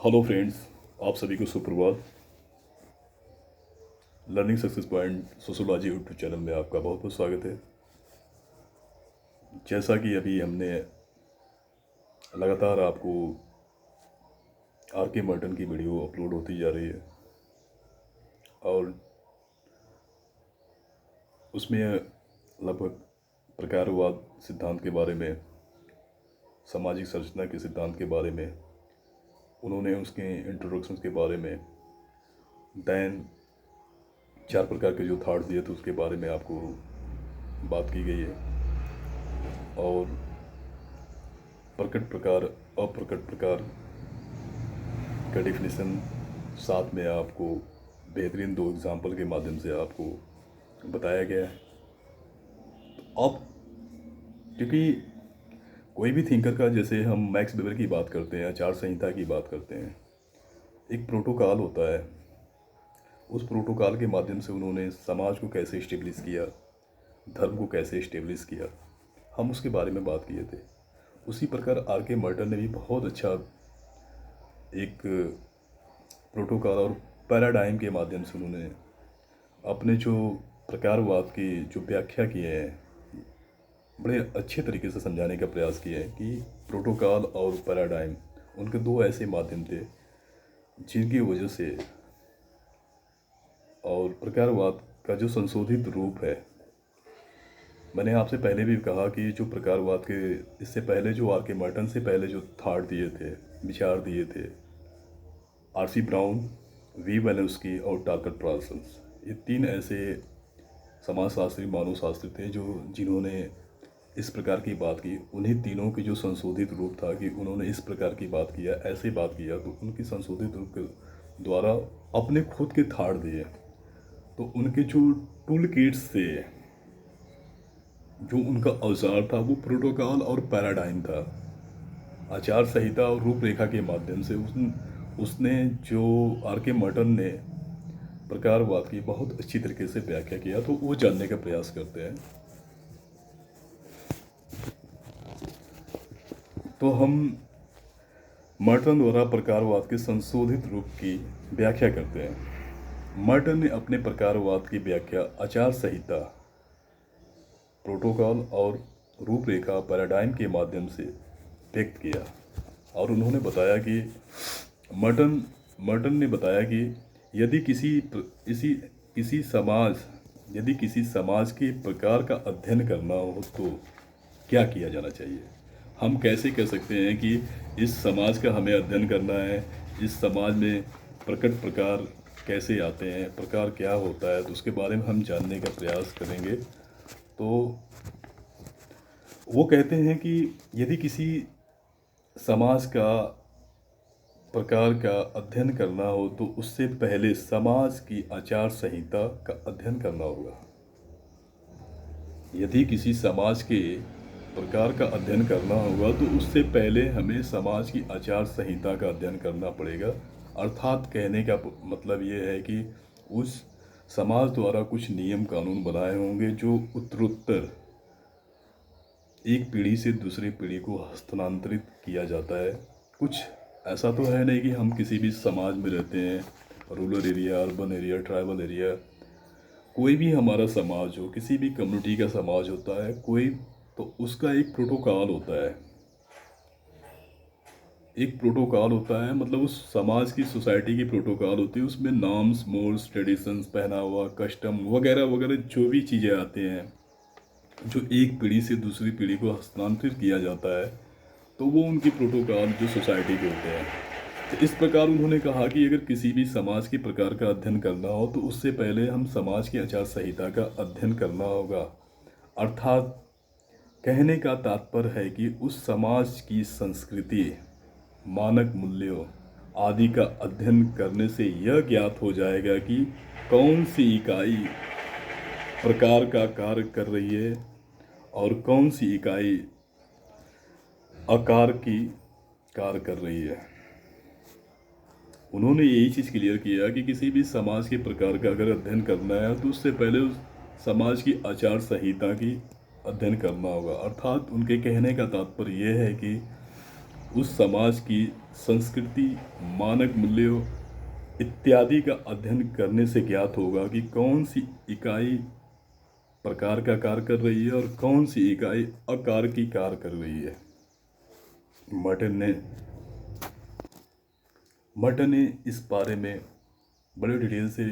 Hello friends, आप सभी को सुप्रभात। Learning success point sociology YouTube channel में आपका बहुत बहुत स्वागत है। जैसा कि अभी हमने लगातार आपको आर के मर्टन की वीडियो अपलोड होती जा रही है और उसमें लगभग प्रकारवाद सिद्धांत के बारे में, सामाजिक संरचना के सिद्धांत के बारे में, उन्होंने उसके इंट्रोडक्शन के बारे में, दैन 4 प्रकार के जो थॉट्स दिए थे उसके बारे में आपको बात की गई है और प्रकट प्रकार, अप्रकट प्रकार का डेफिनेशन साथ में आपको बेहतरीन 2 एग्जाम्पल के माध्यम से आपको बताया गया है। अब क्योंकि कोई भी थिंकर का, जैसे हम मैक्स वेबर की बात करते हैं, आचार संहिता की बात करते हैं, एक प्रोटोकॉल होता है। उस प्रोटोकॉल के माध्यम से उन्होंने समाज को कैसे इस्टेब्लिश किया, धर्म को कैसे इस्टेब्लिश किया, हम उसके बारे में बात किए थे। उसी प्रकार आर के मर्टन ने भी बहुत अच्छा एक प्रोटोकॉल और पैराडाइम के माध्यम से उन्होंने अपने जो प्रकारवाद की जो व्याख्या किए हैं, बड़े अच्छे तरीके से समझाने का प्रयास किया है कि प्रोटोकॉल और पैराडाइम उनके 2 ऐसे माध्यम थे जिनकी वजह से और प्रकारवाद का जो संशोधित रूप है। मैंने आपसे पहले भी कहा कि जो प्रकारवाद के इससे पहले जो आर के मर्टन से पहले जो थॉट दिए थे, विचार दिए थे, आर.सी. Brown, we. वेलेंस्की और टाकर पार्सन्स, ये 3 ऐसे समाजशास्त्री, मानवशास्त्री थे जिन्होंने इस प्रकार की बात की। उन्हीं तीनों की जो संशोधित रूप था कि उन्होंने इस प्रकार की बात किया, ऐसे बात किया, तो उनकी संशोधित रूप के द्वारा अपने खुद के थॉट दिए। तो उनके जो टूल किट्स थे, जो उनका औजार था, वो प्रोटोकॉल और पैराडाइम था। आचार संहिता और रूपरेखा के माध्यम से उसने जो आर के मर्टन ने प्रकारवाद की बहुत अच्छी तरीके से व्याख्या किया, तो वो जानने का प्रयास करते हैं। तो हम मर्टन द्वारा प्रकारवाद के संशोधित रूप की व्याख्या करते हैं। मर्टन ने अपने प्रकारवाद की व्याख्या आचार संहिता, प्रोटोकॉल और रूपरेखा पैराडाइम के माध्यम से व्यक्त किया और उन्होंने बताया कि मर्टन ने बताया कि यदि किसी समाज के प्रकार का अध्ययन करना हो तो क्या किया जाना चाहिए। हम कैसे कह सकते हैं कि इस समाज का हमें अध्ययन करना है, इस समाज में प्रकट प्रकार कैसे आते हैं, प्रकार क्या होता है, तो उसके बारे में हम जानने का प्रयास करेंगे। तो वो कहते हैं कि यदि किसी समाज का प्रकार का अध्ययन करना हो तो उससे पहले समाज की आचार संहिता का अध्ययन करना होगा। यदि किसी समाज के प्रकार का अध्ययन करना होगा तो उससे पहले हमें समाज की आचार संहिता का अध्ययन करना पड़ेगा। अर्थात कहने का मतलब ये है कि उस समाज द्वारा कुछ नियम कानून बनाए होंगे जो उत्तरोत्तर एक पीढ़ी से दूसरी पीढ़ी को हस्तांतरित किया जाता है। कुछ ऐसा तो है नहीं कि हम किसी भी समाज में रहते हैं, rural area, urban area, tribal area, कोई भी हमारा समाज हो, किसी भी कम्युनिटी का समाज होता है कोई, तो उसका एक प्रोटोकॉल होता है। एक प्रोटोकॉल होता है, मतलब उस समाज की, सोसाइटी की प्रोटोकॉल होती है। उसमें नॉर्म्स, मोड्स, ट्रेडिशंस, पहनावा, कस्टम वगैरह वगैरह जो भी चीज़ें आते हैं जो एक पीढ़ी से दूसरी पीढ़ी को हस्तांतरित किया जाता है, तो वो उनकी प्रोटोकॉल जो सोसाइटी के होते हैं। तो इस प्रकार उन्होंने कहा कि अगर किसी भी समाज के प्रकार का अध्ययन करना हो तो उससे पहले हम समाज की आचार संहिता का अध्ययन करना होगा। अर्थात कहने का तात्पर्य है कि उस समाज की संस्कृति, मानक मूल्यों आदि का अध्ययन करने से यह ज्ञात हो जाएगा कि कौन सी इकाई प्रकार का कार्य कर रही है और कौन सी इकाई आकार की कार्य कर रही है। उन्होंने यही चीज़ क्लियर किया कि किसी भी समाज के प्रकार का अगर अध्ययन करना है तो उससे पहले उस समाज की आचार संहिता की अध्ययन करना होगा। अर्थात उनके कहने का तात्पर्य यह है कि उस समाज की संस्कृति, मानक मूल्यों इत्यादि का अध्ययन करने से ज्ञात होगा कि कौन सी इकाई प्रकार का कार्य कर रही है और कौन सी इकाई आकार की कार्य कर रही है। मर्टन ने इस बारे में बड़े डिटेल से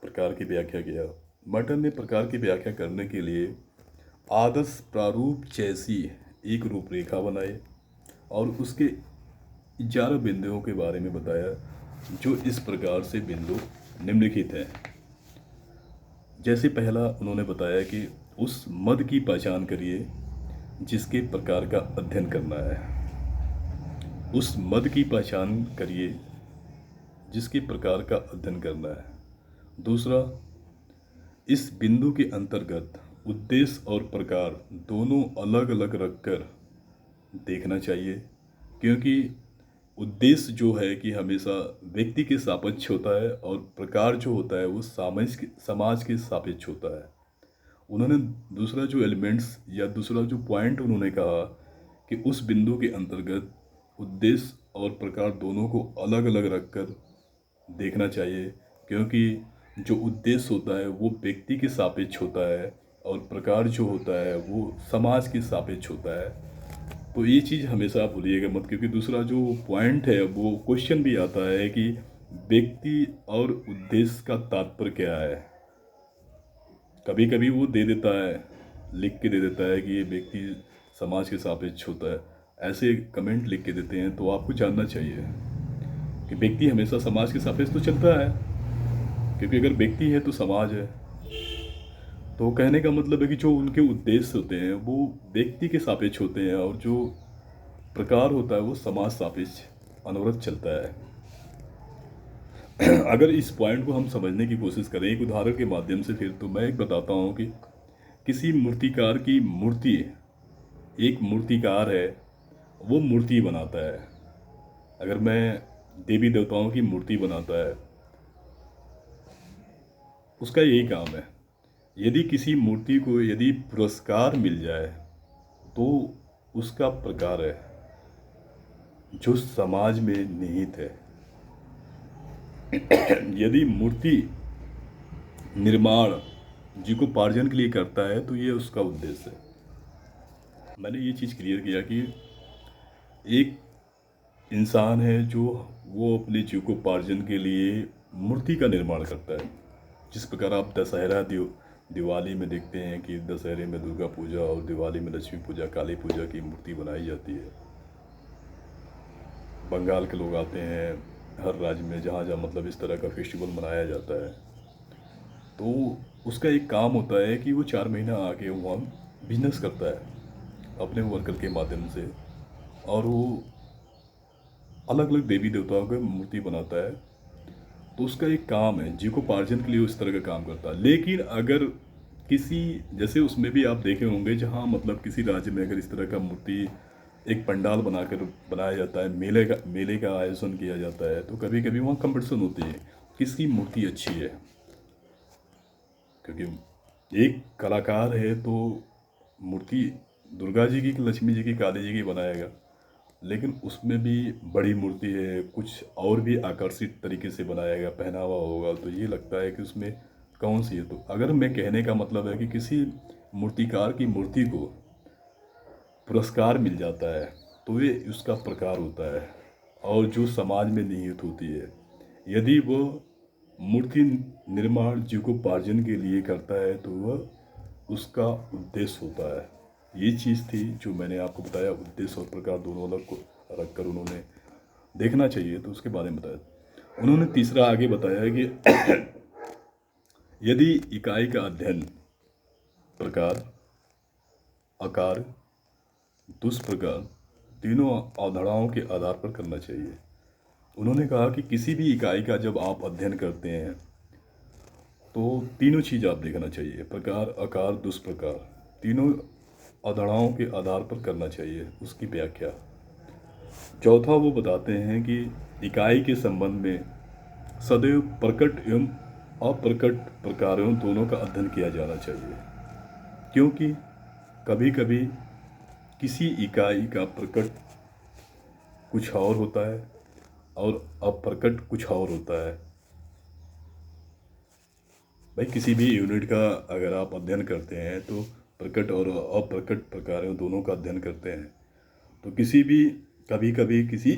प्रकार की व्याख्या किया। मर्टन ने प्रकार की व्याख्या करने के लिए आदर्श प्रारूप जैसी एक रूपरेखा बनाई और उसके 11 बिंदुओं के बारे में बताया, जो इस प्रकार से बिंदु निम्नलिखित हैं। जैसे पहला उन्होंने बताया कि उस मद की पहचान करिए जिसके प्रकार का अध्ययन करना है। उस मद की पहचान करिए जिसके प्रकार का अध्ययन करना है। दूसरा, इस बिंदु के अंतर्गत उद्देश्य और प्रकार दोनों अलग अलग रखकर देखना चाहिए, क्योंकि उद्देश्य जो है कि हमेशा व्यक्ति के सापेक्ष होता है और प्रकार जो होता है वो समाज के सापेक्ष होता है। उन्होंने दूसरा जो एलिमेंट्स या दूसरा जो पॉइंट उन्होंने कहा कि उस बिंदु के अंतर्गत उद्देश्य और प्रकार दोनों को अलग अलग रखकर देखना चाहिए, क्योंकि जो उद्देश्य होता है वो व्यक्ति के सापेक्ष होता है और प्रकार जो होता है वो समाज के सापेक्ष होता है। तो ये चीज़ हमेशा आप भूलिएगा मत, क्योंकि दूसरा जो पॉइंट है वो क्वेश्चन भी आता है कि व्यक्ति और उद्देश्य का तात्पर्य क्या है। कभी कभी वो दे देता है, लिख के दे देता है कि ये व्यक्ति समाज के सापेक्ष होता है, ऐसे कमेंट लिख के देते हैं। तो आपको जानना चाहिए कि व्यक्ति हमेशा समाज के सापेक्ष तो चलता है, क्योंकि अगर व्यक्ति है तो समाज है। तो कहने का मतलब है कि जो उनके उद्देश्य होते हैं वो व्यक्ति के सापेक्ष होते हैं और जो प्रकार होता है वो समाज सापेक्ष अनवरत चलता है। अगर इस पॉइंट को हम समझने की कोशिश करें एक उदाहरण के माध्यम से, फिर तो मैं एक बताता हूँ कि किसी मूर्तिकार की मूर्ति, एक मूर्तिकार है वो मूर्ति बनाता है। अगर मैं देवी देवताओं की मूर्ति बनाता है, उसका यही काम है। यदि किसी मूर्ति को यदि पुरस्कार मिल जाए तो उसका प्रकार है जो समाज में निहित है। यदि मूर्ति निर्माण जीविकोपार्जन के लिए करता है तो ये उसका उद्देश्य है। मैंने ये चीज़ क्लियर किया कि एक इंसान है जो वो अपने जीविकोपार्जन के लिए मूर्ति का निर्माण करता है। जिस प्रकार आप दशहरा दिवाली में देखते हैं कि दशहरे में दुर्गा पूजा और दिवाली में लक्ष्मी पूजा, काली पूजा की मूर्ति बनाई जाती है। बंगाल के लोग आते हैं, हर राज्य में जहाँ जहाँ मतलब इस तरह का फेस्टिवल मनाया जाता है, तो उसका एक काम होता है कि वो 4 महीना आके वहाँ बिजनेस करता है अपने वर्कर के माध्यम से, और वो अलग अलग देवी देवताओं की मूर्ति बनाता है। तो उसका एक काम है, जीविकोपार्जन के लिए उस तरह का काम करता है। लेकिन अगर किसी, जैसे उसमें भी आप देखे होंगे जहाँ मतलब किसी राज्य में अगर इस तरह का मूर्ति एक पंडाल बनाकर बनाया जाता है, मेले का आयोजन किया जाता है, तो कभी कभी वहाँ कंपटीशन होती है किसकी मूर्ति अच्छी है। क्योंकि एक कलाकार है तो मूर्ति दुर्गा जी की, लक्ष्मी जी की, काली जी की बनाएगा, लेकिन उसमें भी बड़ी मूर्ति है, कुछ और भी आकर्षित तरीके से बनाएगा, पहनावा होगा, तो ये लगता है कि उसमें कौन सी है। तो अगर मैं कहने का मतलब है कि किसी मूर्तिकार की मूर्ति को पुरस्कार मिल जाता है तो ये उसका प्रकार होता है और जो समाज में निहित होती है। यदि वो मूर्ति निर्माण जीविकोपार्जन के लिए करता है तो वह उसका उद्देश्य होता है। ये चीज़ थी जो मैंने आपको बताया, उद्देश्य और प्रकार दोनों अलग को रखकर उन्होंने देखना चाहिए, तो उसके बारे में बताया। उन्होंने तीसरा आगे बताया कि यदि इकाई का अध्ययन प्रकार, आकार, दुष्प्रकार तीनों अवधारणाओं के आधार पर करना चाहिए। उन्होंने कहा कि किसी भी इकाई का जब आप अध्ययन करते हैं तो तीनों चीज़ आप देखना चाहिए, प्रकार, आकार, दुष्प्रकार, तीनों अवधारणाओं के आधार पर करना चाहिए उसकी व्याख्या। चौथा वो बताते हैं कि इकाई के संबंध में सदैव प्रकट एवं अप्रकट प्रकारों दोनों का अध्ययन किया जाना चाहिए, क्योंकि कभी कभी किसी इकाई का प्रकट कुछ और होता है और अप्रकट कुछ और होता है। भाई किसी भी यूनिट का अगर आप अध्ययन करते हैं तो प्रकट और अप्रकट प्रकारों दोनों का अध्ययन करते हैं। तो किसी भी कभी कभी किसी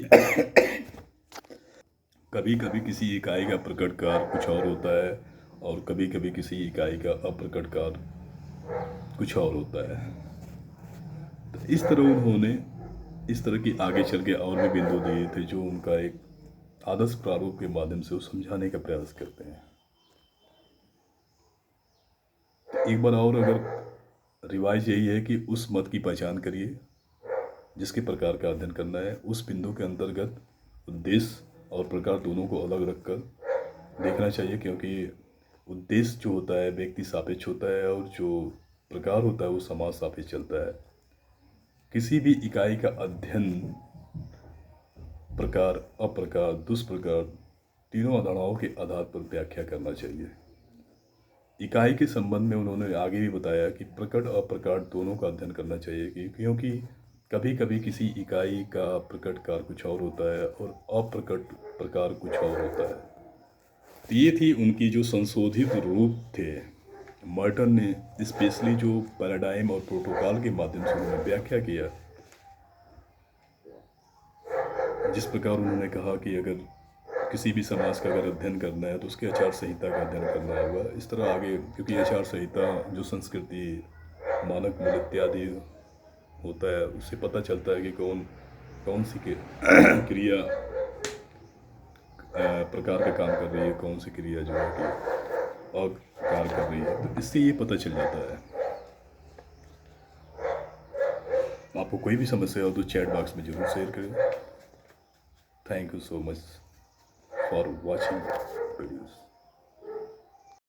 कभी कभी किसी इकाई का प्रकट कार्य कुछ और होता है और कभी कभी किसी इकाई का अप्रकट कार्य कुछ और होता है। तो इस तरह उन्होंने इस तरह की आगे चल के और भी बिंदु दिए थे जो उनका एक आदर्श प्रारूप के माध्यम से वो समझाने का प्रयास करते हैं। तो एक बार और अगर रिवाइज यही है कि उस मत की पहचान करिए जिसके प्रकार का अध्ययन करना है, उस बिंदु के अंतर्गत उद्देश्य और प्रकार दोनों को अलग रखकर देखना चाहिए, क्योंकि उद्देश्य जो होता है व्यक्ति सापेक्ष होता है और जो प्रकार होता है वो समाज सापेक्ष चलता है। किसी भी इकाई का अध्ययन प्रकार, अप्रकार, दुष्प्रकार तीनों अवधारणाओं के आधार पर व्याख्या करना चाहिए। इकाई के संबंध में उन्होंने आगे भी बताया कि प्रकट और अप्रकार दोनों का अध्ययन करना चाहिए, क्योंकि कभी कभी किसी इकाई का प्रकट कार्य कुछ और होता है और अप्रकट प्रकार कुछ और होता है। तो ये थी उनकी जो संशोधित रूप थे। मर्टन ने स्पेशली जो पैराडाइम और प्रोटोकॉल के माध्यम से उन्होंने व्याख्या किया, जिस प्रकार उन्होंने कहा कि अगर किसी भी समाज का अगर अध्ययन करना है तो उसके आचार संहिता का अध्ययन करना होगा। इस तरह आगे, क्योंकि आचार संहिता जो संस्कृति, मानक मूल्य इत्यादि होता है उससे पता चलता है कि कौन सी क्रिया प्रकार का काम कर रही है, कौन सी क्रिया जो है कि अकार कर रही है। तो इससे ये पता चल जाता है। आपको कोई भी समस्या हो तो चैट बॉक्स में ज़रूर शेयर करें। Thank you so much for watching videos.